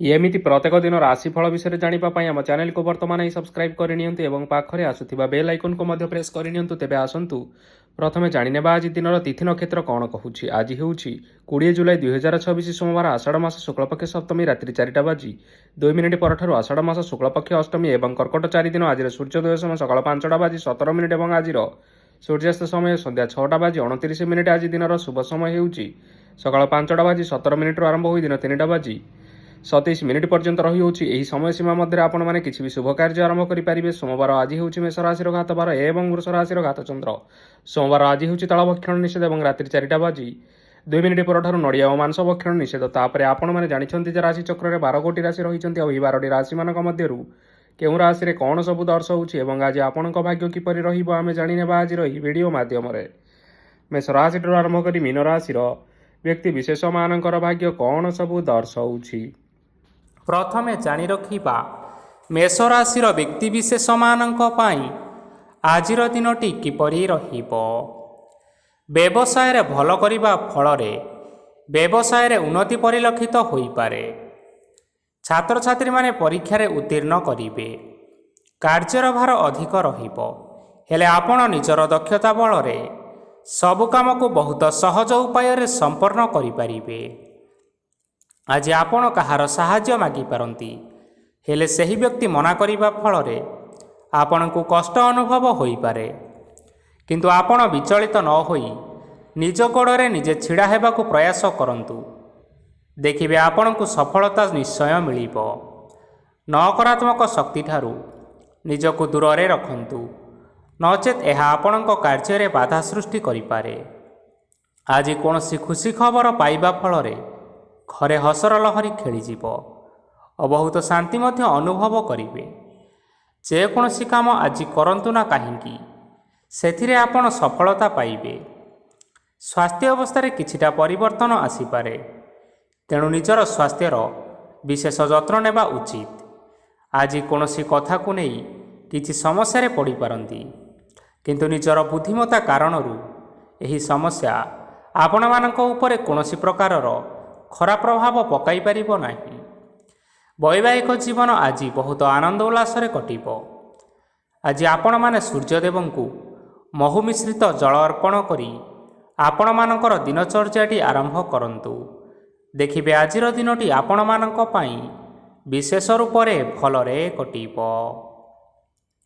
ଏମିତି ପ୍ରତ୍ୟେକ ଦିନ ରାଶିଫଳ ବିଷୟରେ ଜାଣିବା ପାଇଁ ଆମ ଚ୍ୟାନେଲକୁ ବର୍ତ୍ତମାନ ହିଁ ସବସ୍କ୍ରାଇବ୍ କରିନିଅନ୍ତୁ ଏବଂ ପାଖରେ ଆସୁଥିବା ବେଲ୍ ଆଇକନ୍କୁ ମଧ୍ୟ ପ୍ରେସ୍ କରିନିଅନ୍ତୁ। ତେବେ ଆସନ୍ତୁ ପ୍ରଥମେ ଜାଣିନେବା ଆଜି ଦିନର ତିଥି ନକ୍ଷତ୍ର କ'ଣ କହୁଛି। ଆଜି ହେଉଛି 20 ଜୁଲାଇ 2026 ସୋମବାର ଆଷାଢ଼ ମାସ ଶୁକ୍ଳପକ୍ଷ ସପ୍ତମୀ ରାତ୍ରି 4ଟା ବାଜି 2 ମିନିଟ୍ ପରଠାରୁ ଆଷାଢ଼ ମାସ ଶୁକ୍ଳପକ୍ଷ ଅଷ୍ଟମୀ ଏବଂ କର୍କଟ 4 ଦିନ ଆଜିର ସୂର୍ଯ୍ୟୋଦୟ ସମୟ ସକାଳ 5ଟା ବାଜି 17 ମିନିଟ୍ ଏବଂ ଆଜିର ସୂର୍ଯ୍ୟାସ୍ତ ସମୟ ସନ୍ଧ୍ୟା 6ଟା ବାଜି 29 ମିନିଟ୍। ଆଜି ଦିନର ଶୁଭ ସମୟ ହେଉଛି ସକାଳ 5ଟା ବାଜି 17 ମିନିଟ୍ରୁ ଆରମ୍ଭ ହୋଇ ଦିନ 3ଟା ବାଜି 27 ମିନିଟ୍ ପର୍ଯ୍ୟନ୍ତ ରହିଯାଉଛି। ଏହି ସମୟସୀମା ମଧ୍ୟରେ ଆପଣମାନେ କିଛି ବି ଶୁଭ କାର୍ଯ୍ୟ ଆରମ୍ଭ କରିପାରିବେ। ସୋମବାର ଆଜି ହେଉଛି ମେଷ ରାଶିର ଘାତବାର ଏବଂ ବୃଷ ରାଶିର ଘାତଚନ୍ଦ୍ର। ସୋମବାର ଆଜି ହେଉଛି ତାଳ ଭକ୍ଷଣ ନିଷେଧ ଏବଂ ରାତ୍ରି 4ଟା ବାଜି 2 ମିନିଟ୍ ପରଠାରୁ ନଡ଼ିଆ ଓ ମାଂସ ଭକ୍ଷଣ ନିଷେଧ। ତାପରେ ଆପଣମାନେ ଜାଣିଛନ୍ତି ଯେ ରାଶିଚକ୍ରରେ 12ଗୋଟି ରାଶି ରହିଛନ୍ତି ଆଉ ଏହି 12ଟି ରାଶିମାନଙ୍କ ମଧ୍ୟରୁ କେଉଁ ରାଶିରେ କ'ଣ ସବୁ ଦର୍ଶାଉଛି ଏବଂ ଆଜି ଆପଣଙ୍କ ଭାଗ୍ୟ କିପରି ରହିବ ଆମେ ଜାଣିନେବା ଆଜିର ଏହି ଭିଡ଼ିଓ ମାଧ୍ୟମରେ। ମେଷ ରାଶିଠାରୁ ଆରମ୍ଭ କରି ମୀନ ରାଶିର ବ୍ୟକ୍ତି ବିଶେଷମାନଙ୍କର ଭାଗ୍ୟ କ'ଣ ସବୁ ଦର୍ଶାଉଛି। ପ୍ରଥମେ ଜାଣି ରଖିବା ମେଷ ରାଶିର ବ୍ୟକ୍ତିବିଶେଷମାନଙ୍କ ପାଇଁ ଆଜିର ଦିନଟି କିପରି ରହିବ। ବ୍ୟବସାୟରେ ଭଲ କରିବା ଫଳରେ ବ୍ୟବସାୟରେ ଉନ୍ନତି ପରିଲକ୍ଷିତ ହୋଇପାରେ। ଛାତ୍ରଛାତ୍ରୀମାନେ ପରୀକ୍ଷାରେ ଉତ୍ତୀର୍ଣ୍ଣ କରିବେ। କାର୍ଯ୍ୟର ଭାର ଅଧିକ ରହିବ, ହେଲେ ଆପଣ ନିଜର ଦକ୍ଷତା ବଳରେ ସବୁ କାମକୁ ବହୁତ ସହଜ ଉପାୟରେ ସମ୍ପନ୍ନ କରିପାରିବେ। ଆଜି ଆପଣ କାହାର ସାହାଯ୍ୟ ମାଗିପାରନ୍ତି, ହେଲେ ସେହି ବ୍ୟକ୍ତି ମନା କରିବା ଫଳରେ ଆପଣଙ୍କୁ କଷ୍ଟ ଅନୁଭବ ହୋଇପାରେ। କିନ୍ତୁ ଆପଣ ବିଚଳିତ ନ ହୋଇ ନିଜ ଗୋଡ଼ରେ ନିଜେ ଛିଡ଼ା ହେବାକୁ ପ୍ରୟାସ କରନ୍ତୁ। ଦେଖିବେ ଆପଣଙ୍କୁ ସଫଳତା ନିଶ୍ଚୟ ମିଳିବ। ନକାରାତ୍ମକ ଶକ୍ତିଠାରୁ ନିଜକୁ ଦୂରରେ ରଖନ୍ତୁ, ନଚେତ୍ ଏହା ଆପଣଙ୍କ କାର୍ଯ୍ୟରେ ବାଧା ସୃଷ୍ଟି କରିପାରେ। ଆଜି କୌଣସି ଖୁସି ଖବର ପାଇବା ଫଳରେ ଘରେ ହସର ଲହରୀ ଖେଳିଯିବ ଓ ବହୁତ ଶାନ୍ତି ମଧ୍ୟ ଅନୁଭବ କରିବେ। ଯେକୌଣସି କାମ ଆଜି କରନ୍ତୁ ନା କାହିଁକି ସେଥିରେ ଆପଣ ସଫଳତା ପାଇବେ। ସ୍ୱାସ୍ଥ୍ୟ ଅବସ୍ଥାରେ କିଛିଟା ପରିବର୍ତ୍ତନ ଆସିପାରେ, ତେଣୁ ନିଜର ସ୍ୱାସ୍ଥ୍ୟର ବିଶେଷ ଯତ୍ନ ନେବା ଉଚିତ। ଆଜି କୌଣସି କଥାକୁ ନେଇ କିଛି ସମସ୍ୟାରେ ପଡ଼ିପାରନ୍ତି, କିନ୍ତୁ ନିଜର ବୁଦ୍ଧିମତ୍ତା କାରଣରୁ ଏହି ସମସ୍ୟା ଆପଣମାନଙ୍କ ଉପରେ କୌଣସି ପ୍ରକାରର ଖରାପ ପ୍ରଭାବ ପକାଇ ପାରିବ ନାହିଁ। ବୈବାହିକ ଜୀବନ ଆଜି ବହୁତ ଆନନ୍ଦ ଉଲ୍ଲାସରେ କଟିବ। ଆଜି ଆପଣମାନେ ସୂର୍ଯ୍ୟଦେବଙ୍କୁ ମହୁ ମିଶ୍ରିତ ଜଳ ଅର୍ପଣ କରି ଆପଣମାନଙ୍କର ଦିନଚର୍ଯ୍ୟାଟି ଆରମ୍ଭ କରନ୍ତୁ। ଦେଖିବେ ଆଜିର ଦିନଟି ଆପଣମାନଙ୍କ ପାଇଁ ବିଶେଷ ରୂପରେ ଭଲରେ କଟିବ।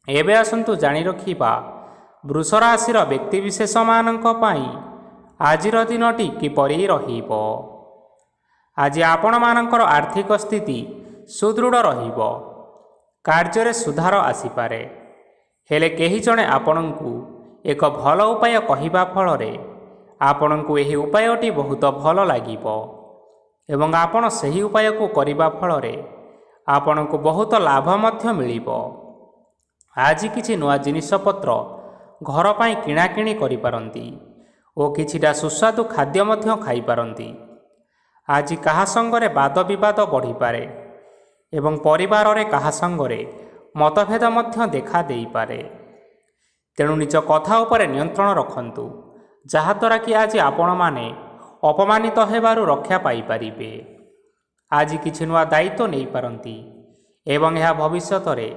ଏବେ ଆସନ୍ତୁ ଜାଣି ରଖିବା ବୃଷ ରାଶିର ବ୍ୟକ୍ତିବିଶେଷମାନଙ୍କ ପାଇଁ ଆଜିର ଦିନଟି କିପରି ରହିବ। ଆଜି ଆପଣମାନଙ୍କର ଆର୍ଥିକ ସ୍ଥିତି ସୁଦୃଢ଼ ରହିବ। କାର୍ଯ୍ୟରେ ସୁଧାର ଆସିପାରେ, ହେଲେ କେହି ଜଣେ ଆପଣଙ୍କୁ ଏକ ଭଲ ଉପାୟ କହିବା ଫଳରେ ଆପଣଙ୍କୁ ଏହି ଉପାୟଟି ବହୁତ ଭଲ ଲାଗିବ ଏବଂ ଆପଣ ସେହି ଉପାୟକୁ କରିବା ଫଳରେ ଆପଣଙ୍କୁ ବହୁତ ଲାଭ ମଧ୍ୟ ମିଳିବ। ଆଜି କିଛି ନୂଆ ଜିନିଷପତ୍ର ଘର ପାଇଁ କିଣାକିଣି କରିପାରନ୍ତି ଓ କିଛିଟା ସୁସ୍ୱାଦୁ ଖାଦ୍ୟ ମଧ୍ୟ ଖାଇପାରନ୍ତି। ଆଜି କାହା ସଙ୍ଗରେ ବାଦ ବିବାଦ ବଢ଼ିପାରେ ଏବଂ ପରିବାରରେ କାହା ସଙ୍ଗରେ ମତଭେଦ ମଧ୍ୟ ଦେଖା ଦେଇପାରେ। ତେଣୁ ନିଜ କଥା ଉପରେ ନିୟନ୍ତ୍ରଣ ରଖନ୍ତୁ, ଯାହାଦ୍ୱାରା କି ଆଜି ଆପଣମାନେ ଅପମାନିତ ହେବାରୁ ରକ୍ଷା ପାଇପାରିବେ। ଆଜି କିଛି ନୂଆ ଦାୟିତ୍ୱ ନେଇପାରନ୍ତି ଏବଂ ଏହା ଭବିଷ୍ୟତରେ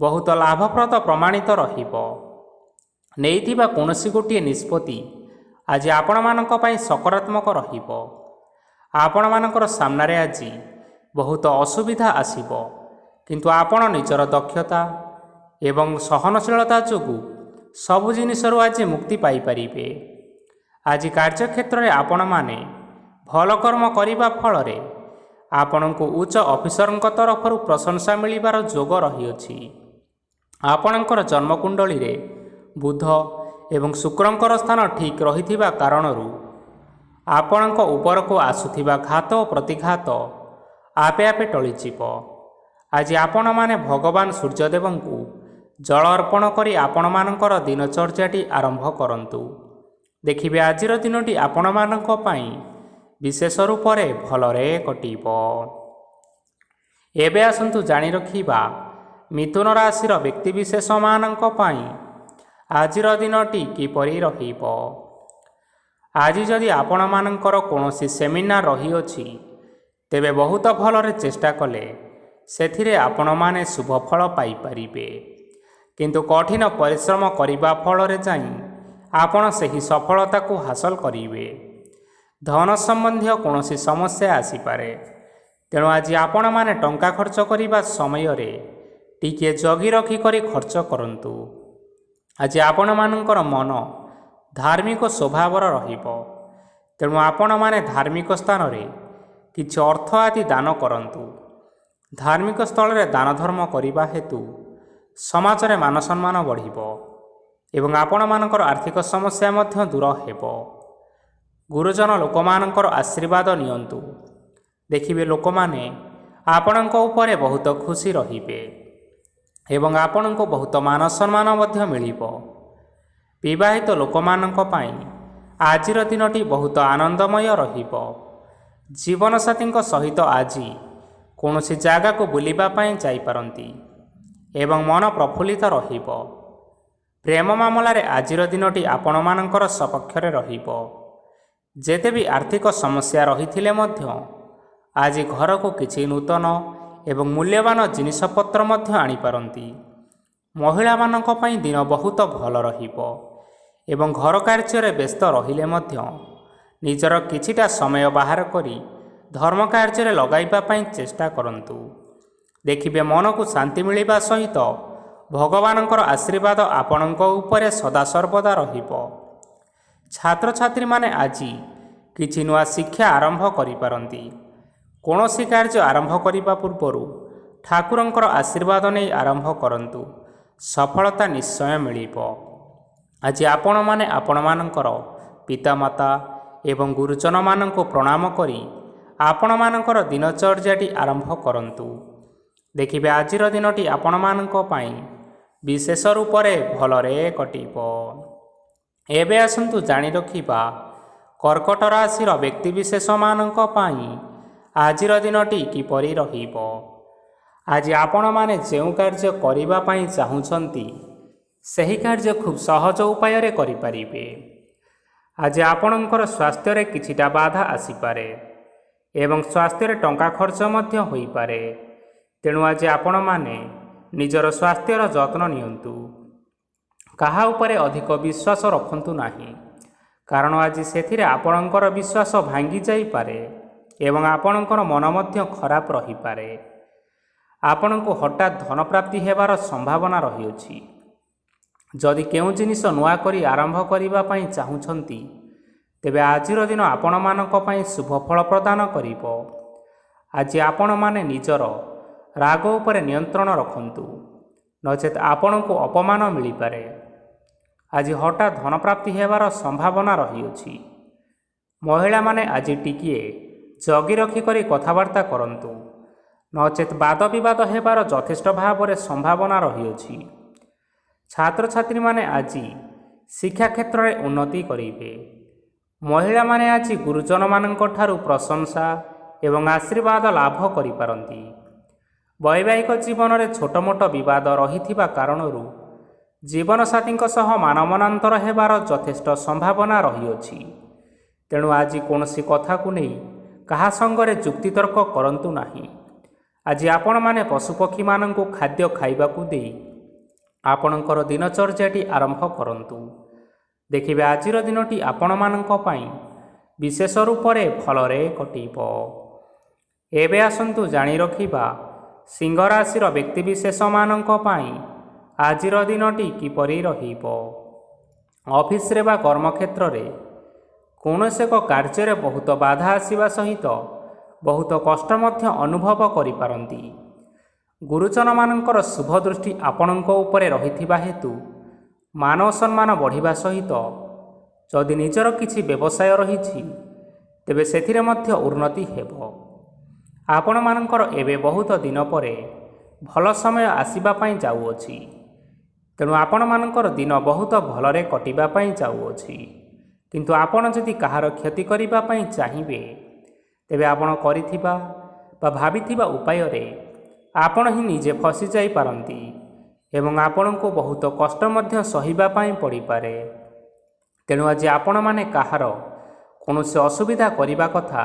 ବହୁତ ଲାଭପ୍ରଦ ପ୍ରମାଣିତ ରହିବ। ନେଇଥିବା କୌଣସି ଗୋଟିଏ ନିଷ୍ପତ୍ତି ଆଜି ଆପଣମାନଙ୍କ ପାଇଁ ସକାରାତ୍ମକ ରହିବ। ଆପଣମାନଙ୍କର ସାମ୍ନାରେ ଆଜି ବହୁତ ଅସୁବିଧା ଆସିବ, କିନ୍ତୁ ଆପଣ ନିଜର ଦକ୍ଷତା ଏବଂ ସହନଶୀଳତା ଯୋଗୁଁ ସବୁ ଜିନିଷରୁ ଆଜି ମୁକ୍ତି ପାଇପାରିବେ। ଆଜି କାର୍ଯ୍ୟକ୍ଷେତ୍ରରେ ଆପଣମାନେ ଭଲ କର୍ମ କରିବା ଫଳରେ ଆପଣଙ୍କୁ ଉଚ୍ଚ ଅଫିସରଙ୍କ ତରଫରୁ ପ୍ରଶଂସା ମିଳିବାର ଯୋଗ ରହିଅଛି। ଆପଣଙ୍କର ଜନ୍ମକୁଣ୍ଡଳୀରେ ବୁଧ ଏବଂ ଶୁକ୍ରଙ୍କର ସ୍ଥାନ ଠିକ୍ ରହିଥିବା କାରଣରୁ ଆପଣଙ୍କ ଉପରକୁ ଆସୁଥିବା ଘାତ ଓ ପ୍ରତିଘାତ ଆପେ ଆପେ ଟଳିଯିବ। ଆଜି ଆପଣମାନେ ଭଗବାନ ସୂର୍ଯ୍ୟଦେବଙ୍କୁ ଜଳ ଅର୍ପଣ କରି ଆପଣମାନଙ୍କର ଦିନଚର୍ଯ୍ୟାଟି ଆରମ୍ଭ କରନ୍ତୁ। ଦେଖିବେ ଆଜିର ଦିନଟି ଆପଣମାନଙ୍କ ପାଇଁ ବିଶେଷ ରୂପରେ ଭଲରେ କଟିବ। ଏବେ ଆସନ୍ତୁ ଜାଣି ରଖିବା ମିଥୁନ ରାଶିର ବ୍ୟକ୍ତିବିଶେଷମାନଙ୍କ ପାଇଁ ଆଜିର ଦିନଟି କିପରି ରହିବ। ଆଜି ଯଦି ଆପଣମାନଙ୍କର କୌଣସି ସେମିନାର ରହିଅଛି, ତେବେ ବହୁତ ଭଲରେ ଚେଷ୍ଟା କଲେ ସେଥିରେ ଆପଣମାନେ ଶୁଭ ଫଳ ପାଇପାରିବେ। କିନ୍ତୁ କଠିନ ପରିଶ୍ରମ କରିବା ଫଳରେ ଯାଇ ଆପଣ ସେହି ସଫଳତାକୁ ହାସଲ କରିବେ। ଧନ ସମ୍ବନ୍ଧୀୟ କୌଣସି ସମସ୍ୟା ଆସିପାରେ, ତେଣୁ ଆଜି ଆପଣମାନେ ଟଙ୍କା ଖର୍ଚ୍ଚ କରିବା ସମୟରେ ଟିକିଏ ଜଗି ରଖି କରି ଖର୍ଚ୍ଚ କରନ୍ତୁ। ଆଜି ଆପଣମାନଙ୍କର ମନ ଧାର୍ମିକ ସ୍ୱଭାବର ରହିବ, ତେଣୁ ଆପଣମାନେ ଧାର୍ମିକ ସ୍ଥାନରେ କିଛି ଅର୍ଥ ଆଦି ଦାନ କରନ୍ତୁ। ଧାର୍ମିକ ସ୍ଥଳରେ ଦାନ ଧର୍ମ କରିବା ହେତୁ ସମାଜରେ ମାନ ସମ୍ମାନ ବଢ଼ିବ ଏବଂ ଆପଣମାନଙ୍କର ଆର୍ଥିକ ସମସ୍ୟା ମଧ୍ୟ ଦୂର ହେବ। ଗୁରୁଜନ ଲୋକମାନଙ୍କର ଆଶୀର୍ବାଦ ନିଅନ୍ତୁ। ଦେଖିବେ ଲୋକମାନେ ଆପଣଙ୍କ ଉପରେ ବହୁତ ଖୁସି ରହିବେ ଏବଂ ଆପଣଙ୍କୁ ବହୁତ ମାନ ସମ୍ମାନ ମଧ୍ୟ ମିଳିବ। ବିବାହିତ ଲୋକମାନଙ୍କ ପାଇଁ ଆଜିର ଦିନଟି ବହୁତ ଆନନ୍ଦମୟ ରହିବ। ଜୀବନସାଥୀଙ୍କ ସହିତ ଆଜି କୌଣସି ଜାଗାକୁ ବୁଲିବା ପାଇଁ ଯାଇପାରନ୍ତି ଏବଂ ମନ ପ୍ରଫୁଲ୍ଲିତ ରହିବ। ପ୍ରେମ ମାମଲାରେ ଆଜିର ଦିନଟି ଆପଣମାନଙ୍କର ସପକ୍ଷରେ ରହିବ। ଯେତେ ବି ଆର୍ଥିକ ସମସ୍ୟା ରହିଥିଲେ ମଧ୍ୟ ଆଜି ଘରକୁ କିଛି ନୂତନ ଏବଂ ମୂଲ୍ୟବାନ ଜିନିଷପତ୍ର ମଧ୍ୟ ଆଣିପାରନ୍ତି। ମହିଳାମାନଙ୍କ ପାଇଁ ଦିନ ବହୁତ ଭଲ ରହିବ ଏବଂ ଘର କାର୍ଯ୍ୟରେ ବ୍ୟସ୍ତ ରହିଲେ ମଧ୍ୟ ନିଜର କିଛିଟା ସମୟ ବାହାର କରି ଧର୍ମ କାର୍ଯ୍ୟରେ ଲଗାଇବା ପାଇଁ ଚେଷ୍ଟା କରନ୍ତୁ। ଦେଖିବେ ମନକୁ ଶାନ୍ତି ମିଳିବା ସହିତ ଭଗବାନଙ୍କର ଆଶୀର୍ବାଦ ଆପଣଙ୍କ ଉପରେ ସଦାସର୍ବଦା ରହିବ। ଛାତ୍ରଛାତ୍ରୀମାନେ ଆଜି କିଛି ନୂଆ ଶିକ୍ଷା ଆରମ୍ଭ କରିପାରନ୍ତି। କୌଣସି କାର୍ଯ୍ୟ ଆରମ୍ଭ କରିବା ପୂର୍ବରୁ ଠାକୁରଙ୍କର ଆଶୀର୍ବାଦ ନେଇ ଆରମ୍ଭ କରନ୍ତୁ, ସଫଳତା ନିଶ୍ଚୟ ମିଳିବ। ଆଜି ଆପଣମାନେ ଆପଣମାନଙ୍କର ପିତାମାତା ଏବଂ ଗୁରୁଜନମାନଙ୍କୁ ପ୍ରଣାମ କରି ଆପଣମାନଙ୍କର ଦିନଚର୍ଯ୍ୟାଟି ଆରମ୍ଭ କରନ୍ତୁ। ଦେଖିବେ ଆଜିର ଦିନଟି ଆପଣମାନଙ୍କ ପାଇଁ ବିଶେଷ ରୂପରେ ଭଲରେ କଟିବ। ଏବେ ଆସନ୍ତୁ ଜାଣି ରଖିବା କର୍କଟ ରାଶିର ବ୍ୟକ୍ତିବିଶେଷମାନଙ୍କ ପାଇଁ ଆଜିର ଦିନଟି କିପରି ରହିବ। ଆଜି ଆପଣମାନେ ଯେଉଁ କାର୍ଯ୍ୟ କରିବା ପାଇଁ ଚାହୁଁଛନ୍ତି ସେହି କାର୍ଯ୍ୟ ଖୁବ୍ ସହଜ ଉପାୟରେ କରିପାରିବେ। ଆଜି ଆପଣଙ୍କର ସ୍ୱାସ୍ଥ୍ୟରେ କିଛିଟା ବାଧା ଆସିପାରେ ଏବଂ ସ୍ୱାସ୍ଥ୍ୟରେ ଟଙ୍କା ଖର୍ଚ୍ଚ ମଧ୍ୟ ହୋଇପାରେ, ତେଣୁ ଆଜି ଆପଣମାନେ ନିଜର ସ୍ୱାସ୍ଥ୍ୟର ଯତ୍ନ ନିଅନ୍ତୁ। କାହା ଉପରେ ଅଧିକ ବିଶ୍ୱାସ ରଖନ୍ତୁ ନାହିଁ, କାରଣ ଆଜି ସେଥିରେ ଆପଣଙ୍କର ବିଶ୍ୱାସ ଭାଙ୍ଗି ଯାଇପାରେ ଏବଂ ଆପଣଙ୍କର ମନ ମଧ୍ୟ ଖରାପ ରହିପାରେ। ଆପଣଙ୍କୁ ହଠାତ୍ ଧନପ୍ରାପ୍ତି ହେବାର ସମ୍ଭାବନା ରହିଅଛି। ଯଦି କେଉଁ ଜିନିଷ ନୂଆ କରି ଆରମ୍ଭ କରିବା ପାଇଁ ଚାହୁଁଛନ୍ତି, ତେବେ ଆଜିର ଦିନ ଆପଣମାନଙ୍କ ପାଇଁ ଶୁଭ ଫଳ ପ୍ରଦାନ କରିବ। ଆଜି ଆପଣମାନେ ନିଜର ରାଗ ଉପରେ ନିୟନ୍ତ୍ରଣ ରଖନ୍ତୁ, ନଚେତ୍ ଆପଣଙ୍କୁ ଅପମାନ ମିଳିପାରେ। ଆଜି ହଠାତ୍ ଧନପ୍ରାପ୍ତି ହେବାର ସମ୍ଭାବନା ରହିଅଛି। ମହିଳାମାନେ ଆଜି ଟିକିଏ ଜଗି ରଖି କରି କଥାବାର୍ତ୍ତା କରନ୍ତୁ, ନଚେତ୍ ବାଦ ବିବାଦ ହେବାର ଯଥେଷ୍ଟ ଭାବରେ ସମ୍ଭାବନା ରହିଅଛି। ଛାତ୍ରଛାତ୍ରୀମାନେ ଆଜି ଶିକ୍ଷା କ୍ଷେତ୍ରରେ ଉନ୍ନତି କରିବେ। ମହିଳାମାନେ ଆଜି ଗୁରୁଜନମାନଙ୍କ ଠାରୁ ପ୍ରଶଂସା ଏବଂ ଆଶୀର୍ବାଦ ଲାଭ କରିପାରନ୍ତି। ବୈବାହିକ ଜୀବନରେ ଛୋଟ ମୋଟ ବିବାଦ ରହିଥିବା କାରଣରୁ ଜୀବନସାଥୀଙ୍କ ସହ ମାନମନାନ୍ତର ହେବାର ଯଥେଷ୍ଟ ସମ୍ଭାବନା ରହିଅଛି। ତେଣୁ ଆଜି କୌଣସି କଥାକୁ ନେଇ କାହା ସଙ୍ଗରେ ଯୁକ୍ତିତର୍କ କରନ୍ତୁ ନାହିଁ। ଆଜି ଆପଣମାନେ ପଶୁପକ୍ଷୀମାନଙ୍କୁ ଖାଦ୍ୟ ଖାଇବାକୁ ଦେଇ ଆପଣଙ୍କର ଦିନଚର୍ଯ୍ୟାଟି ଆରମ୍ଭ କରନ୍ତୁ। ଦେଖିବେ ଆଜିର ଦିନଟି ଆପଣମାନଙ୍କ ପାଇଁ ବିଶେଷ ରୂପରେ ଭଲରେ କଟିବ। ଏବେ ଆସନ୍ତୁ ଜାଣି ରଖିବା ସିଂହ ରାଶିର ବ୍ୟକ୍ତିବିଶେଷମାନଙ୍କ ପାଇଁ ଆଜିର ଦିନଟି କିପରି ରହିବ। ଅଫିସରେ ବା କର୍ମକ୍ଷେତ୍ରରେ କୌଣସି ଏକ କାର୍ଯ୍ୟରେ ବହୁତ ବାଧା ଆସିବା ସହିତ ବହୁତ କଷ୍ଟ ମଧ୍ୟ ଅନୁଭବ କରିପାରନ୍ତି। ଗୁରୁଜନମାନଙ୍କର ଶୁଭ ଦୃଷ୍ଟି ଆପଣଙ୍କ ଉପରେ ରହିଥିବା ହେତୁ ମାନ ସମ୍ମାନ ବଢ଼ିବା ସହିତ ଯଦି ନିଜର କିଛି ବ୍ୟବସାୟ ରହିଛି, ତେବେ ସେଥିରେ ମଧ୍ୟ ଉନ୍ନତି ହେବ। ଆପଣମାନଙ୍କର ଏବେ ବହୁତ ଦିନ ପରେ ଭଲ ସମୟ ଆସିବା ପାଇଁ ଯାଉଅଛି, ତେଣୁ ଆପଣମାନଙ୍କର ଦିନ ବହୁତ ଭଲରେ କଟିବା ପାଇଁ ଯାଉଅଛି। କିନ୍ତୁ ଆପଣ ଯଦି କାହାର କ୍ଷତି କରିବା ପାଇଁ ଚାହିଁବେ, ତେବେ ଆପଣ କରିଥିବା ବା ଭାବିଥିବା ଉପାୟରେ ଆପଣ ହିଁ ନିଜେ ଫସି ଯାଇପାରନ୍ତି ଏବଂ ଆପଣଙ୍କୁ ବହୁତ କଷ୍ଟ ମଧ୍ୟ ସହିବା ପାଇଁ ପଡ଼ିପାରେ। ତେଣୁ ଆଜି ଆପଣମାନେ କାହାର କୌଣସି ଅସୁବିଧା କରିବା କଥା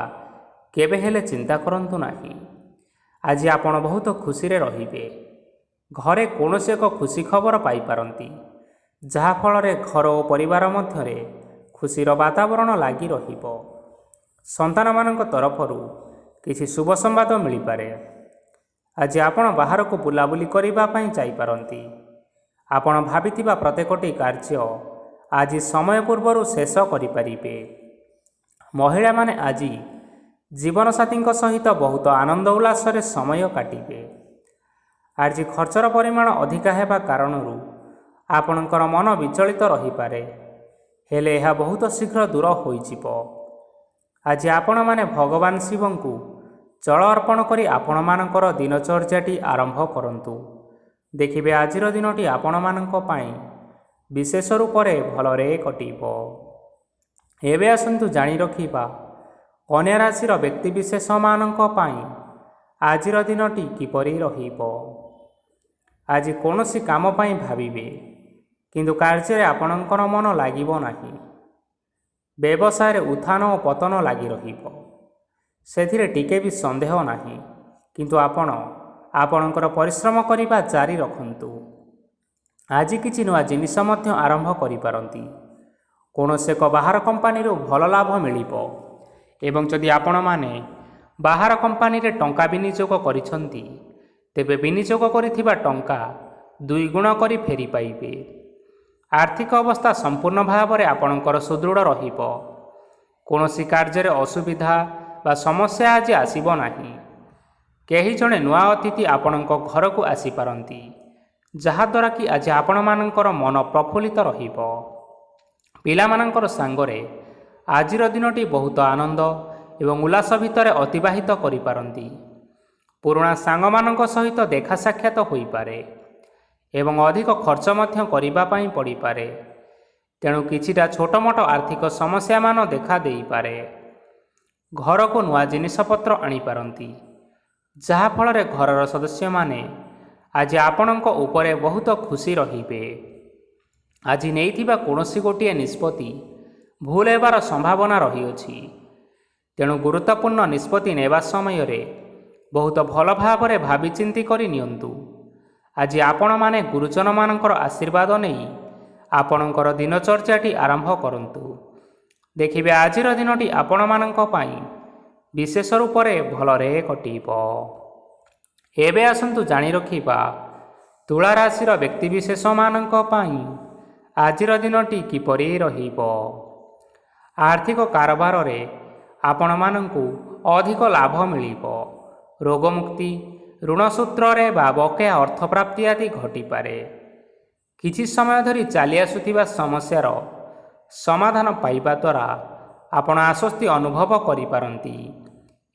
କେବେ ହେଲେ ଚିନ୍ତା କରନ୍ତୁ ନାହିଁ। ଆଜି ଆପଣ ବହୁତ ଖୁସିରେ ରହିବେ। ଘରେ କୌଣସି ଏକ ଖୁସି ଖବର ପାଇପାରନ୍ତି, ଯାହାଫଳରେ ଘର ଓ ପରିବାର ମଧ୍ୟରେ ଖୁସିର ବାତାବରଣ ଲାଗି ରହିବ। ସନ୍ତାନମାନଙ୍କ ତରଫରୁ କିଛି ଶୁଭ ସମ୍ବାଦ ମିଳିପାରେ। ଆଜି ଆପଣ ବାହାରକୁ ବୁଲାବୁଲି କରିବା ପାଇଁ ଯାଇପାରନ୍ତି। ଆପଣ ଭାବିଥିବା ପ୍ରତ୍ୟେକଟି କାର୍ଯ୍ୟ ଆଜି ସମୟ ପୂର୍ବରୁ ଶେଷ କରିପାରିବେ। ମହିଳାମାନେ ଆଜି ଜୀବନସାଥୀଙ୍କ ସହିତ ବହୁତ ଆନନ୍ଦ ଉଲ୍ଲାସରେ ସମୟ କାଟିବେ। ଆଜି ଖର୍ଚ୍ଚର ପରିମାଣ ଅଧିକା ହେବା କାରଣରୁ ଆପଣଙ୍କର ମନ ବିଚଳିତ ରହିପାରେ, ହେଲେ ଏହା ବହୁତ ଶୀଘ୍ର ଦୂର ହୋଇଯିବ। ଆଜି ଆପଣମାନେ ଭଗବାନ ଶିବଙ୍କୁ ଜଳ ଅର୍ପଣ କରି ଆପଣମାନଙ୍କର ଦିନଚର୍ଯ୍ୟାଟି ଆରମ୍ଭ କରନ୍ତୁ। ଦେଖିବେ ଆଜିର ଦିନଟି ଆପଣମାନଙ୍କ ପାଇଁ ବିଶେଷ ରୂପରେ ଭଲରେ କଟିବ। ଏବେ ଆସନ୍ତୁ ଜାଣି ରଖିବା କନ୍ୟା ରାଶିର ବ୍ୟକ୍ତିବିଶେଷମାନଙ୍କ ପାଇଁ ଆଜିର ଦିନଟି କିପରି ରହିବ। ଆଜି କୌଣସି କାମ ପାଇଁ ଭାବିବେ, କିନ୍ତୁ କାର୍ଯ୍ୟରେ ଆପଣଙ୍କର ମନ ଲାଗିବ ନାହିଁ। ବ୍ୟବସାୟରେ ଉତ୍ଥାନ ଓ ପତନ ଲାଗି ରହିବ, ସେଥିରେ ଟିକେ ବି ସନ୍ଦେହ ନାହିଁ, କିନ୍ତୁ ଆପଣ ଆପଣଙ୍କର ପରିଶ୍ରମ କରିବା ଜାରି ରଖନ୍ତୁ। ଆଜି କିଛି ନୂଆ ଜିନିଷ ମଧ୍ୟ ଆରମ୍ଭ କରିପାରନ୍ତି। କୌଣସି ଏକ ବାହାର କମ୍ପାନୀରୁ ଭଲ ଲାଭ ମିଳିବ ଏବଂ ଯଦି ଆପଣମାନେ ବାହାର କମ୍ପାନୀରେ ଟଙ୍କା ବିନିଯୋଗ କରିଛନ୍ତି, ତେବେ ବିନିଯୋଗ କରିଥିବା ଟଙ୍କା 2 ଗୁଣ କରି ଫେରି ପାଇବେ। ଆର୍ଥିକ ଅବସ୍ଥା ସମ୍ପୂର୍ଣ୍ଣ ଭାବରେ ଆପଣଙ୍କର ସୁଦୃଢ଼ ରହିବ। କୌଣସି କାର୍ଯ୍ୟରେ ଅସୁବିଧା ବା ସମସ୍ୟା ଆଜି ଆସିବ ନାହିଁ। କେହି ଜଣେ ନୂଆ ଅତିଥି ଆପଣଙ୍କ ଘରକୁ ଆସିପାରନ୍ତି, ଯାହାଦ୍ୱାରା କି ଆଜି ଆପଣମାନଙ୍କର ମନ ପ୍ରଫୁଲ୍ଲିତ ରହିବ। ପିଲାମାନଙ୍କର ସାଙ୍ଗରେ ଆଜିର ଦିନଟି ବହୁତ ଆନନ୍ଦ ଏବଂ ଉଲ୍ଲାସ ଭିତରେ ଅତିବାହିତ କରିପାରନ୍ତି। ପୁରୁଣା ସାଙ୍ଗମାନଙ୍କ ସହିତ ଦେଖା ସାକ୍ଷାତ ହୋଇପାରେ ଏବଂ ଅଧିକ ଖର୍ଚ୍ଚ ମଧ୍ୟ କରିବା ପାଇଁ ପଡ଼ିପାରେ। ତେଣୁ କିଛିଟା ଛୋଟମୋଟ ଆର୍ଥିକ ସମସ୍ୟାମାନ ଦେଖା ଦେଇପାରେ। ଘରକୁ ନୂଆ ଜିନିଷପତ୍ର ଆଣିପାରନ୍ତି, ଯାହାଫଳରେ ଘରର ସଦସ୍ୟମାନେ ଆଜି ଆପଣଙ୍କ ଉପରେ ବହୁତ ଖୁସି ରହିବେ। ଆଜି ନେଇଥିବା କୌଣସି ଗୋଟିଏ ନିଷ୍ପତ୍ତି ଭୁଲ ହେବାର ସମ୍ଭାବନା ରହିଅଛି। ତେଣୁ ଗୁରୁତ୍ୱପୂର୍ଣ୍ଣ ନିଷ୍ପତ୍ତି ନେବା ସମୟରେ ବହୁତ ଭଲ ଭାବରେ ଭାବିଚିନ୍ତି କରି ନିଅନ୍ତୁ। ଆଜି ଆପଣମାନେ ଗୁରୁଜନମାନଙ୍କର ଆଶୀର୍ବାଦ ନେଇ ଆପଣଙ୍କର ଦିନଚର୍ଯ୍ୟାଟି ଆରମ୍ଭ କରନ୍ତୁ। ଦେଖିବେ ଆଜିର ଦିନଟି ଆପଣମାନଙ୍କ ପାଇଁ ବିଶେଷ ରୂପରେ ଭଲରେ କଟିବ। ଏବେ ଆସନ୍ତୁ ଜାଣି ରଖିବା ତୁଳା ରାଶିର ବ୍ୟକ୍ତିବିଶେଷମାନଙ୍କ ପାଇଁ ଆଜିର ଦିନଟି କିପରି ରହିବ। ଆର୍ଥିକ କାରବାରରେ ଆପଣମାନଙ୍କୁ ଅଧିକ ଲାଭ ମିଳିବ। ରୋଗମୁକ୍ତି, ଋଣ ସୂତ୍ରରେ ବା ବକେୟା ଅର୍ଥପ୍ରାପ୍ତି ଆଦି ଘଟିପାରେ। କିଛି ସମୟ ଧରି ଚାଲି ଆସୁଥିବା ସମସ୍ୟାର ସମାଧାନ ପାଇବା ଦ୍ୱାରା ଆପଣ ଆଶ୍ୱସ୍ତି ଅନୁଭବ କରିପାରନ୍ତି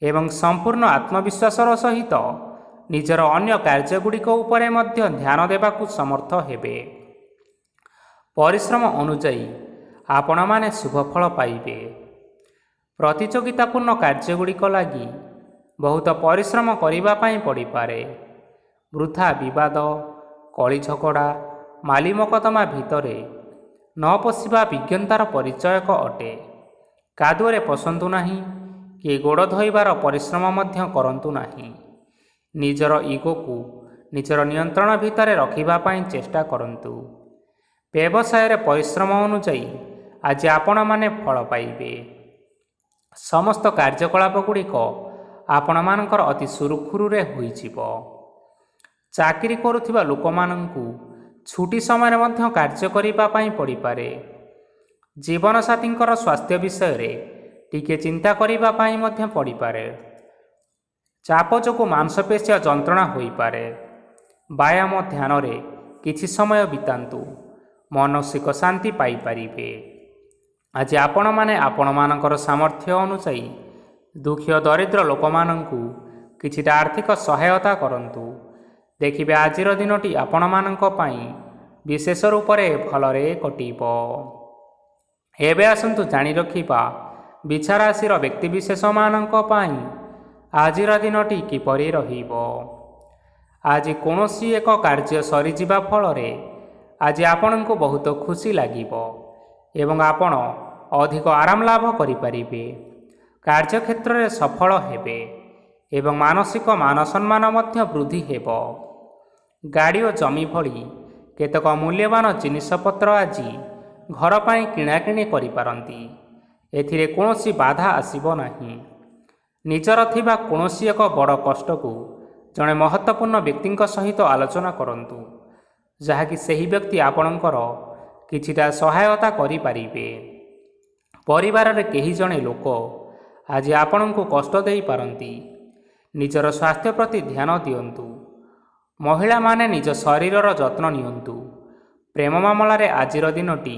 ଏବଂ ସମ୍ପୂର୍ଣ୍ଣ ଆତ୍ମବିଶ୍ୱାସର ସହିତ ନିଜର ଅନ୍ୟ କାର୍ଯ୍ୟଗୁଡ଼ିକ ଉପରେ ମଧ୍ୟ ଧ୍ୟାନ ଦେବାକୁ ସମର୍ଥ ହେବେ। ପରିଶ୍ରମ ଅନୁଯାୟୀ ଆପଣମାନେ ଶୁଭଫଳ ପାଇବେ। ପ୍ରତିଯୋଗିତାପୂର୍ଣ୍ଣ କାର୍ଯ୍ୟଗୁଡ଼ିକ ଲାଗି ବହୁତ ପରିଶ୍ରମ କରିବା ପାଇଁ ପଡ଼ିପାରେ। ବୃଥା ବିବାଦ, କଳି ଝଗଡ଼ା, ମାଲି ମକଦ୍ଦମା ଭିତରେ ନ ପଶିବା ବିଜ୍ଞତାର ପରିଚୟକ ଅଟେ। କାଦୁଅରେ ପଶନ୍ତୁ ନାହିଁ କି ଗୋଡ଼ ଧୋଇବାର ପରିଶ୍ରମ ମଧ୍ୟ କରନ୍ତୁ ନାହିଁ। ନିଜର ଇଗୋକୁ ନିଜର ନିୟନ୍ତ୍ରଣ ଭିତରେ ରଖିବା ପାଇଁ ଚେଷ୍ଟା କରନ୍ତୁ। ବ୍ୟବସାୟରେ ପରିଶ୍ରମ ଅନୁଯାୟୀ ଆଜି ଆପଣମାନେ ଫଳ ପାଇବେ। ସମସ୍ତ କାର୍ଯ୍ୟକଳାପ ଗୁଡ଼ିକ ଆପଣମାନଙ୍କର ଅତି ସୁରୁଖୁରୁରେ ହୋଇଯିବ। ଚାକିରି କରୁଥିବା ଲୋକମାନଙ୍କୁ ଛୁଟି ସମୟରେ ମଧ୍ୟ କାର୍ଯ୍ୟ କରିବା ପାଇଁ ପଡ଼ିପାରେ। ଜୀବନସାଥୀଙ୍କର ସ୍ୱାସ୍ଥ୍ୟ ବିଷୟରେ ଟିକେ ଚିନ୍ତା କରିବା ପାଇଁ ମଧ୍ୟ ପଡ଼ିପାରେ। ଚାପ ଯୋଗୁଁ ମାଂସପେଶୀୟ ଯନ୍ତ୍ରଣା ହୋଇପାରେ। ବ୍ୟାୟାମ ଧ୍ୟାନରେ କିଛି ସମୟ ବିତାନ୍ତୁ, ମାନସିକ ଶାନ୍ତି ପାଇପାରିବେ। ଆଜି ଆପଣମାନେ ଆପଣମାନଙ୍କର ସାମର୍ଥ୍ୟ ଅନୁଯାୟୀ ଦୁଃଖୀ ଓ ଦରିଦ୍ର ଲୋକମାନଙ୍କୁ କିଛିଟା ଆର୍ଥିକ ସହାୟତା କରନ୍ତୁ। ଦେଖିବେ ଆଜିର ଦିନଟି ଆପଣମାନଙ୍କ ପାଇଁ ବିଶେଷ ରୂପରେ ଭଲରେ କଟିବ। ଏବେ ଆସନ୍ତୁ ଜାଣି ରଖିବା ବିଛା ରାଶିର ବ୍ୟକ୍ତିବିଶେଷମାନଙ୍କ ପାଇଁ ଆଜିର ଦିନଟି କିପରି ରହିବ। ଆଜି କୌଣସି ଏକ କାର୍ଯ୍ୟ ସରିଯିବା ଫଳରେ ଆଜି ଆପଣଙ୍କୁ ବହୁତ ଖୁସି ଲାଗିବ ଏବଂ ଆପଣ ଅଧିକ ଆରାମ ଲାଭ କରିପାରିବେ। କାର୍ଯ୍ୟକ୍ଷେତ୍ରରେ ସଫଳ ହେବେ ଏବଂ ମାନସିକ ମାନ ସମ୍ମାନ ମଧ୍ୟ ବୃଦ୍ଧି ହେବ। ଗାଡ଼ି ଓ ଜମି ଭଳି କେତେକ ମୂଲ୍ୟବାନ ଜିନିଷପତ୍ର ଆଜି ଘର ପାଇଁ କିଣାକିଣି କରିପାରନ୍ତି। ଏଥିରେ କୌଣସି ବାଧା ଆସିବ ନାହିଁ। ନିଜର ଥିବା କୌଣସି ଏକ ବଡ଼ କଷ୍ଟକୁ ଜଣେ ମହତ୍ତ୍ୱପୂର୍ଣ୍ଣ ବ୍ୟକ୍ତିଙ୍କ ସହିତ ଆଲୋଚନା କରନ୍ତୁ, ଯାହାକି ସେହି ବ୍ୟକ୍ତି ଆପଣଙ୍କର କିଛିଟା ସହାୟତା କରିପାରିବେ। ପରିବାରରେ କେହି ଜଣେ ଲୋକ ଆଜି ଆପଣଙ୍କୁ କଷ୍ଟ ଦେଇପାରନ୍ତି। ନିଜର ସ୍ୱାସ୍ଥ୍ୟ ପ୍ରତି ଧ୍ୟାନ ଦିଅନ୍ତୁ। ମହିଳାମାନେ ନିଜ ଶରୀରର ଯତ୍ନ ନିଅନ୍ତୁ। ପ୍ରେମ ମାମଲାରେ ଆଜିର ଦିନଟି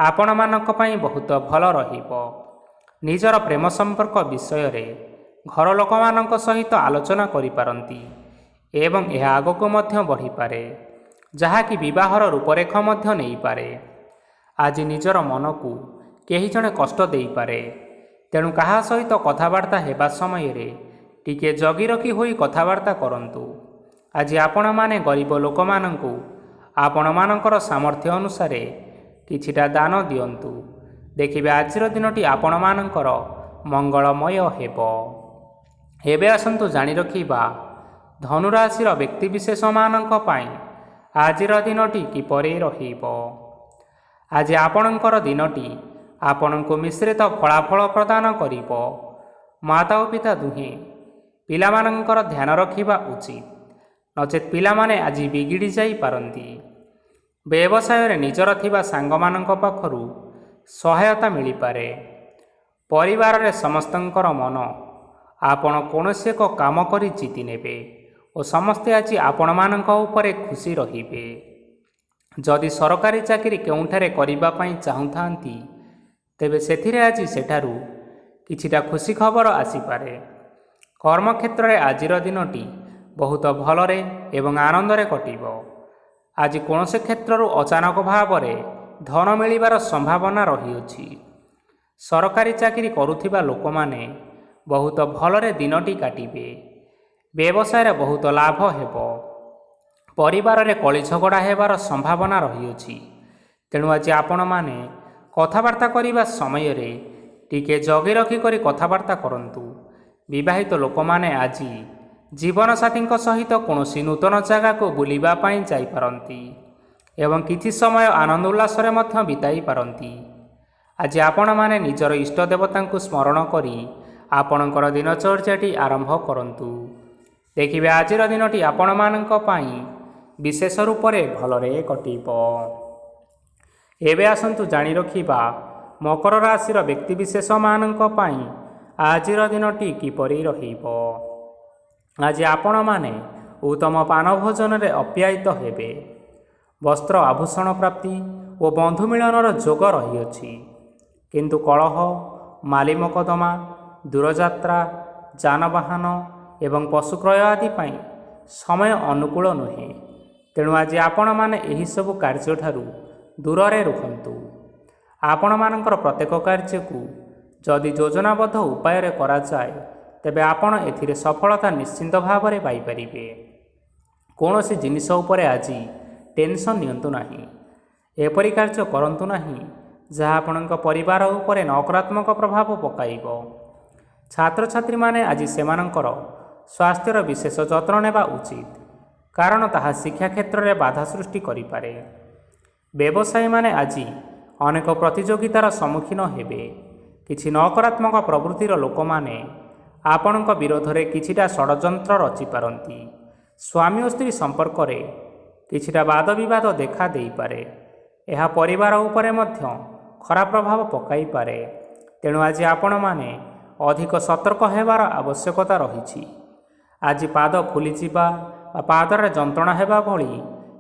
ଆପଣମାନଙ୍କ ପାଇଁ ବହୁତ ଭଲ ରହିବ। ନିଜର ପ୍ରେମ ସମ୍ପର୍କ ବିଷୟରେ ଘର ଲୋକମାନଙ୍କ ସହିତ ଆଲୋଚନା କରିପାରନ୍ତି ଏବଂ ଏହା ଆଗକୁ ମଧ୍ୟ ବଢ଼ିପାରେ, ଯାହାକି ବିବାହର ରୂପରେଖ ମଧ୍ୟ ନେଇପାରେ। ଆଜି ନିଜର ମନକୁ କେହି ଜଣେ କଷ୍ଟ ଦେଇପାରେ, ତେଣୁ କାହା ସହିତ କଥାବାର୍ତ୍ତା ହେବା ସମୟରେ ଟିକିଏ ଜଗି ରଖି ହୋଇ କଥାବାର୍ତ୍ତା କରନ୍ତୁ। ଆଜି ଆପଣମାନେ ଗରିବ ଲୋକମାନଙ୍କୁ ଆପଣମାନଙ୍କର ସାମର୍ଥ୍ୟ ଅନୁସାରେ କିଛିଟା ଦାନ ଦିଅନ୍ତୁ। ଦେଖିବେ ଆଜିର ଦିନଟି ଆପଣମାନଙ୍କର ମଙ୍ଗଳମୟ ହେବ। ଏବେ ଆସନ୍ତୁ ଜାଣି ରଖିବା ଧନୁରାଶିର ବ୍ୟକ୍ତିବିଶେଷମାନଙ୍କ ପାଇଁ ଆଜିର ଦିନଟି କିପରି ରହିବ। ଆଜି ଆପଣଙ୍କର ଦିନଟି ଆପଣଙ୍କୁ ମିଶ୍ରିତ ଫଳାଫଳ ପ୍ରଦାନ କରିବ। ମାତା ଓ ପିତା ଦୁହେଁ ପିଲାମାନଙ୍କର ଧ୍ୟାନ ରଖିବା ଉଚିତ, ନଚେତ୍ ପିଲାମାନେ ଆଜି ବିଗିଡ଼ି ଯାଇପାରନ୍ତି। ବ୍ୟବସାୟରେ ନିଜର ଥିବା ସାଙ୍ଗମାନଙ୍କ ପାଖରୁ ସହାୟତା ମିଳିପାରେ। ପରିବାରରେ ସମସ୍ତଙ୍କର ମନ ଆପଣ କୌଣସି ଏକ କାମ କରି ଜିତି ନେବେ ଓ ସମସ୍ତେ ଆଜି ଆପଣମାନଙ୍କ ଉପରେ ଖୁସି ରହିବେ। ଯଦି ସରକାରୀ ଚାକିରି କେଉଁଠାରେ କରିବା ପାଇଁ ଚାହୁଁଥାନ୍ତି, ତେବେ ସେଥିରେ ଆଜି ସେଠାରୁ କିଛିଟା ଖୁସି ଖବର ଆସିପାରେ। କର୍ମକ୍ଷେତ୍ରରେ ଆଜିର ଦିନଟି ବହୁତ ଭଲରେ ଏବଂ ଆନନ୍ଦରେ କଟିବ। ଆଜି କୌଣସି କ୍ଷେତ୍ରରୁ ଅଚାନକ ଭାବରେ ଧନ ମିଳିବାର ସମ୍ଭାବନା ରହିଅଛି। ସରକାରୀ ଚାକିରି କରୁଥିବା ଲୋକମାନେ ବହୁତ ଭଲରେ ଦିନଟି କାଟିବେ। ବ୍ୟବସାୟରେ ବହୁତ ଲାଭ ହେବ। ପରିବାରରେ କଳି ଝଗଡ଼ା ହେବାର ସମ୍ଭାବନା ରହିଅଛି, ତେଣୁ ଆଜି ଆପଣମାନେ କଥାବାର୍ତ୍ତା କରିବା ସମୟରେ ଟିକିଏ ଜଗି ରଖି କରି କଥାବାର୍ତ୍ତା କରନ୍ତୁ। ବିବାହିତ ଲୋକମାନେ ଆଜି ଜୀବନସାଥୀଙ୍କ ସହିତ କୌଣସି ନୂତନ ଜାଗାକୁ ବୁଲିବା ପାଇଁ ଯାଇପାରନ୍ତି ଏବଂ କିଛି ସମୟ ଆନନ୍ଦ ଉଲ୍ଲାସରେ ମଧ୍ୟ ବିତାଇ ପାରନ୍ତି। ଆଜି ଆପଣମାନେ ନିଜର ଇଷ୍ଟ ଦେବତାଙ୍କୁ ସ୍ମରଣ କରି ଆପଣଙ୍କର ଦିନଚର୍ଯ୍ୟାଟି ଆରମ୍ଭ କରନ୍ତୁ। ଦେଖିବେ ଆଜିର ଦିନଟି ଆପଣମାନଙ୍କ ପାଇଁ ବିଶେଷ ରୂପରେ ଭଲରେ କଟିବ। ଏବେ ଆସନ୍ତୁ ଜାଣି ରଖିବା ମକର ରାଶିର ବ୍ୟକ୍ତିବିଶେଷମାନଙ୍କ ପାଇଁ ଆଜିର ଦିନଟି କିପରି ରହିବ। ଆଜି ଆପଣମାନେ ଉତ୍ତମ ପାନ ଭୋଜନରେ ଅପ୍ୟାୟିତ ହେବେ। ବସ୍ତ୍ର ଆଭୂଷଣ ପ୍ରାପ୍ତି ଓ ବନ୍ଧୁ ମିଳନର ଯୋଗ ରହିଅଛି, କିନ୍ତୁ କଳହ, ମାଲି ମକଦ୍ଦମା, ଦୂରଯାତ୍ରା, ଯାନବାହନ ଏବଂ ପଶୁ କ୍ରୟ ଆଦି ପାଇଁ ସମୟ ଅନୁକୂଳ ନୁହେଁ। ତେଣୁ ଆଜି ଆପଣମାନେ ଏହିସବୁ କାର୍ଯ୍ୟଠାରୁ ଦୂରରେ ରୁହନ୍ତୁ। ଆପଣମାନଙ୍କର ପ୍ରତ୍ୟେକ କାର୍ଯ୍ୟକୁ ଯଦି ଯୋଜନାବଦ୍ଧ ଉପାୟରେ କରାଯାଏ, ତେବେ ଆପଣ ଏଥିରେ ସଫଳତା ନିଶ୍ଚିନ୍ତ ଭାବରେ ପାଇପାରିବେ। କୌଣସି ଜିନିଷ ଉପରେ ଆଜି ଟେନସନ୍ ନିଅନ୍ତୁ ନାହିଁ। ଏପରି କାର୍ଯ୍ୟ କରନ୍ତୁ ନାହିଁ ଯାହା ଆପଣଙ୍କ ପରିବାର ଉପରେ ନକାରାତ୍ମକ ପ୍ରଭାବ ପକାଇବ। ଛାତ୍ରଛାତ୍ରୀମାନେ ଆଜି ସେମାନଙ୍କର ସ୍ୱାସ୍ଥ୍ୟର ବିଶେଷ ଯତ୍ନ ନେବା ଉଚିତ, କାରଣ ତାହା ଶିକ୍ଷା କ୍ଷେତ୍ରରେ ବାଧା ସୃଷ୍ଟି କରିପାରେ। ବ୍ୟବସାୟୀମାନେ ଆଜି ଅନେକ ପ୍ରତିଯୋଗିତାର ସମ୍ମୁଖୀନ ହେବେ। କିଛି ନକାରାତ୍ମକ ପ୍ରବୃତ୍ତିର ଲୋକମାନେ ଆପଣଙ୍କ ବିରୋଧରେ କିଛିଟା ଷଡ଼ଯନ୍ତ୍ର ରଚିପାରନ୍ତି। ସ୍ୱାମୀ ଓ ସ୍ତ୍ରୀ ସମ୍ପର୍କରେ କିଛିଟା ବାଦବିବାଦ ଦେଖା ଦେଇପାରେ। ଏହା ପରିବାର ଉପରେ ମଧ୍ୟ ଖରାପ ପ୍ରଭାବ ପକାଇପାରେ। ତେଣୁ ଆଜି ଆପଣମାନେ ଅଧିକ ସତର୍କ ହେବାର ଆବଶ୍ୟକତା ରହିଛି। ଆଜି ପାଦ ଫୁଲିଯିବା ବା ପାଦରେ ଯନ୍ତ୍ରଣା ହେବା ଭଳି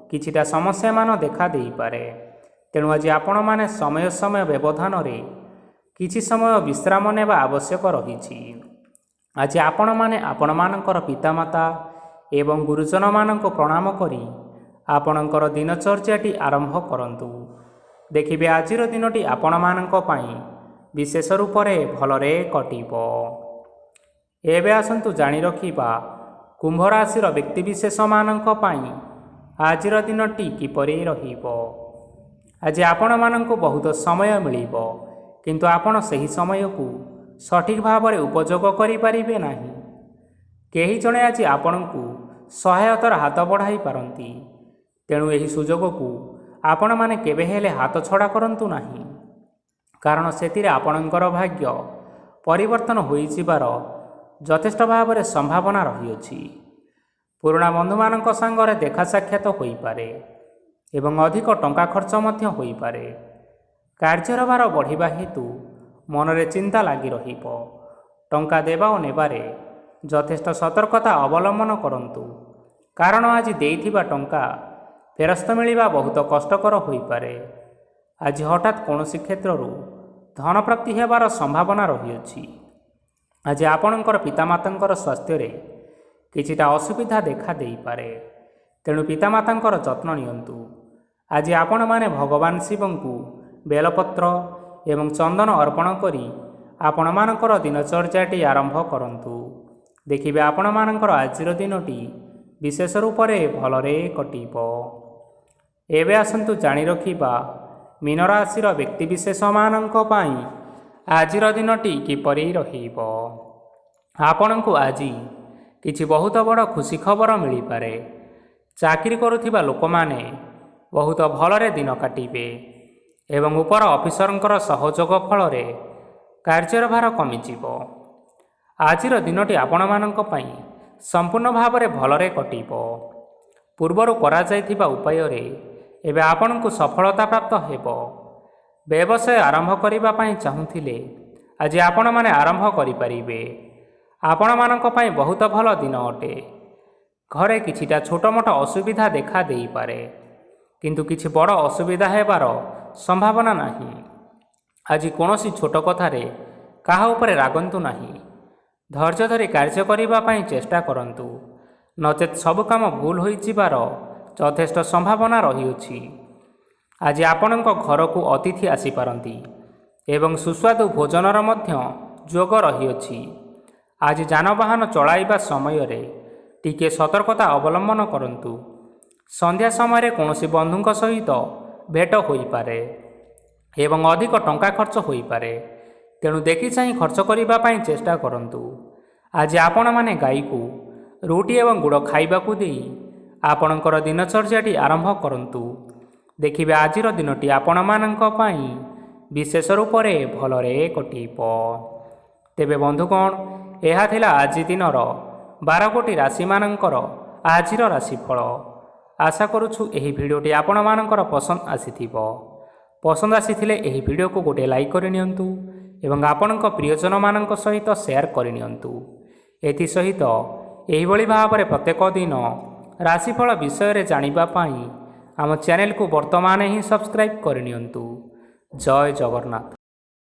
କିଛିଟା ସମସ୍ୟାମାନ ଦେଖା ଦେଇପାରେ। ତେଣୁ ଆଜି ଆପଣମାନେ ସମୟ ସମୟ ବ୍ୟବଧାନରେ କିଛି ସମୟ ବିଶ୍ରାମ ନେବା ଆବଶ୍ୟକ ରହିଛି। ଆଜି ଆପଣମାନେ ଆପଣମାନଙ୍କର ପିତାମାତା ଏବଂ ଗୁରୁଜନମାନଙ୍କୁ ପ୍ରଣାମ କରି ଆପଣଙ୍କର ଦିନଚର୍ଯ୍ୟାଟି ଆରମ୍ଭ କରନ୍ତୁ। ଦେଖିବେ ଆଜିର ଦିନଟି ଆପଣମାନଙ୍କ ପାଇଁ ବିଶେଷ ରୂପରେ ଭଲରେ କଟିବ। ଏବେ ଆସନ୍ତୁ ଜାଣି ରଖିବା କୁମ୍ଭ ରାଶିର ବ୍ୟକ୍ତିବିଶେଷମାନଙ୍କ ପାଇଁ ଆଜିର ଦିନଟି କିପରି ରହିବ। ଆଜି ଆପଣମାନଙ୍କୁ ବହୁତ ସମୟ ମିଳିବ, କିନ୍ତୁ ଆପଣ ସେହି ସମୟକୁ ସଠିକ୍ ଭାବରେ ଉପଯୋଗ କରିପାରିବେ ନାହିଁ। କେହି ଜଣେ ଆଜି ଆପଣଙ୍କୁ ସହାୟତାର ହାତ ବଢ଼ାଇ ପାରନ୍ତି। ତେଣୁ ଏହି ସୁଯୋଗକୁ ଆପଣମାନେ କେବେ ହେଲେ ହାତଛଡ଼ା କରନ୍ତୁ ନାହିଁ, କାରଣ ସେଥିରେ ଆପଣଙ୍କର ଭାଗ୍ୟ ପରିବର୍ତ୍ତନ ହୋଇଯିବାର ଯଥେଷ୍ଟ ଭାବରେ ସମ୍ଭାବନା ରହିଅଛି। ପୁରୁଣା ବନ୍ଧୁମାନଙ୍କ ସାଙ୍ଗରେ ଦେଖା ସାକ୍ଷାତ ହୋଇପାରେ ଏବଂ ଅଧିକ ଟଙ୍କା ଖର୍ଚ୍ଚ ମଧ୍ୟ ହୋଇପାରେ। କାର୍ଯ୍ୟର ଭାର ବଢ଼ିବା ହେତୁ ମନରେ ଚିନ୍ତା ଲାଗି ରହିବ। ଟଙ୍କା ଦେବା ଓ ନେବାରେ ଯଥେଷ୍ଟ ସତର୍କତା ଅବଲମ୍ବନ କରନ୍ତୁ, କାରଣ ଆଜି ଦେଇଥିବା ଟଙ୍କା ଫେରସ୍ତ ମିଳିବା ବହୁତ କଷ୍ଟକର ହୋଇପାରେ। ଆଜି ହଠାତ୍ କୌଣସି କ୍ଷେତ୍ରରୁ ଧନପ୍ରାପ୍ତି ହେବାର ସମ୍ଭାବନା ରହିଅଛି। ଆଜି ଆପଣଙ୍କର ପିତାମାତାଙ୍କର ସ୍ୱାସ୍ଥ୍ୟରେ କିଛିଟା ଅସୁବିଧା ଦେଖା ଦେଇପାରେ, ତେଣୁ ପିତାମାତାଙ୍କର ଯତ୍ନ ନିଅନ୍ତୁ। ଆଜି ଆପଣମାନେ ଭଗବାନ ଶିବଙ୍କୁ ବେଲପତ୍ର ଏବଂ ଚନ୍ଦନ ଅର୍ପଣ କରି ଆପଣମାନଙ୍କର ଦିନଚର୍ଯ୍ୟାଟି ଆରମ୍ଭ କରନ୍ତୁ। ଦେଖିବେ ଆପଣମାନଙ୍କର ଆଜିର ଦିନଟି ବିଶେଷ ରୂପରେ ଭଲରେ କଟିବ। ଏବେ ଆସନ୍ତୁ ଜାଣି ରଖିବା ମୀନ ରାଶିର ବ୍ୟକ୍ତିବିଶେଷମାନଙ୍କ ପାଇଁ ଆଜିର ଦିନଟି କିପରି ରହିବ। ଆପଣଙ୍କୁ ଆଜି କିଛି ବହୁତ ବଡ଼ ଖୁସି ଖବର ମିଳିପାରେ। ଚାକିରି କରୁଥିବା ଲୋକମାନେ ବହୁତ ଭଲରେ ଦିନ କାଟିବେ ଏବଂ ଉପର ଅଫିସରଙ୍କର ସହଯୋଗ ଫଳରେ କାର୍ଯ୍ୟର ଭାର କମିଯିବ। ଆଜିର ଦିନଟି ଆପଣମାନଙ୍କ ପାଇଁ ସମ୍ପୂର୍ଣ୍ଣ ଭାବରେ ଭଲରେ କଟିବ। ପୂର୍ବରୁ କରାଯାଇଥିବା ଉପାୟରେ ଏବେ ଆପଣଙ୍କୁ ସଫଳତା ପ୍ରାପ୍ତ ହେବ। ବ୍ୟବସାୟ ଆରମ୍ଭ କରିବା ପାଇଁ ଚାହୁଁଥିଲେ ଆଜି ଆପଣମାନେ ଆରମ୍ଭ କରିପାରିବେ। ଆପଣମାନଙ୍କ ପାଇଁ ବହୁତ ଭଲ ଦିନ ଅଟେ। ଘରେ କିଛିଟା ଛୋଟମୋଟ ଅସୁବିଧା ଦେଖା ଦେଇପାରେ, କିନ୍ତୁ କିଛି ବଡ଼ ଅସୁବିଧା ହେବାର ସମ୍ଭାବନା ନାହିଁ। ଆଜି କୌଣସି ଛୋଟ କଥାରେ କାହା ଉପରେ ରାଗନ୍ତୁ ନାହିଁ। ଧୈର୍ଯ୍ୟ ଧରି କାର୍ଯ୍ୟ କରିବା ପାଇଁ ଚେଷ୍ଟା କରନ୍ତୁ, ନଚେତ୍ ସବୁ କାମ ଭୁଲ ହୋଇଯିବାର ଯଥେଷ୍ଟ ସମ୍ଭାବନା ରହିଅଛି। ଆଜି ଆପଣଙ୍କ ଘରକୁ ଅତିଥି ଆସିପାରନ୍ତି ଏବଂ ସୁସ୍ୱାଦୁ ଭୋଜନର ମଧ୍ୟ ଯୋଗ ରହିଅଛି। ଆଜି ଯାନବାହନ ଚଳାଇବା ସମୟରେ ଟିକିଏ ସତର୍କତା ଅବଲମ୍ବନ କରନ୍ତୁ। ସନ୍ଧ୍ୟା ସମୟରେ କୌଣସି ବନ୍ଧୁଙ୍କ ସହିତ ଭେଟ ହୋଇପାରେ ଏବଂ ଅଧିକ ଟଙ୍କା ଖର୍ଚ୍ଚ ହୋଇପାରେ, ତେଣୁ ଦେଖି ଚାହିଁ ଖର୍ଚ୍ଚ କରିବା ପାଇଁ ଚେଷ୍ଟା କରନ୍ତୁ। ଆଜି ଆପଣମାନେ ଗାଈକୁ ରୁଟି ଏବଂ ଗୁଡ଼ ଖାଇବାକୁ ଦେଇ ଆପଣଙ୍କର ଦିନଚର୍ଯ୍ୟାଟି ଆରମ୍ଭ କରନ୍ତୁ। ଦେଖିବେ ଆଜିର ଦିନଟି ଆପଣମାନଙ୍କ ପାଇଁ ବିଶେଷ ରୂପରେ ଭଲରେ କଟିବ। ତେବେ ବନ୍ଧୁଗଣ, ଏହା ଥିଲା ଆଜି ଦିନର 12 ଗୋଟି ରାଶିମାନଙ୍କର ଆଜିର ରାଶିଫଳ। ଆଶା କରୁଛୁ ଏହି ଭିଡ଼ିଓଟି ଆପଣମାନଙ୍କର ପସନ୍ଦ ଆସିଥିବ। ପସନ୍ଦ ଆସିଥିଲେ ଏହି ଭିଡ଼ିଓକୁ ଗୋଟିଏ ଲାଇକ୍ କରିନିଅନ୍ତୁ ଏବଂ ଆପଣଙ୍କ ପ୍ରିୟଜନମାନଙ୍କ ସହିତ ସେୟାର କରିନିଅନ୍ତୁ। ଏଥିସହିତ ଏହିଭଳି ଭାବରେ ପ୍ରତ୍ୟେକ ଦିନ ରାଶିଫଳ ବିଷୟରେ ଜାଣିବା ପାଇଁ ଆମ ଚ୍ୟାନେଲକୁ ବର୍ତ୍ତମାନ ହିଁ ସବସ୍କ୍ରାଇବ୍ କରିନିଅନ୍ତୁ। ଜୟ ଜଗନ୍ନାଥ।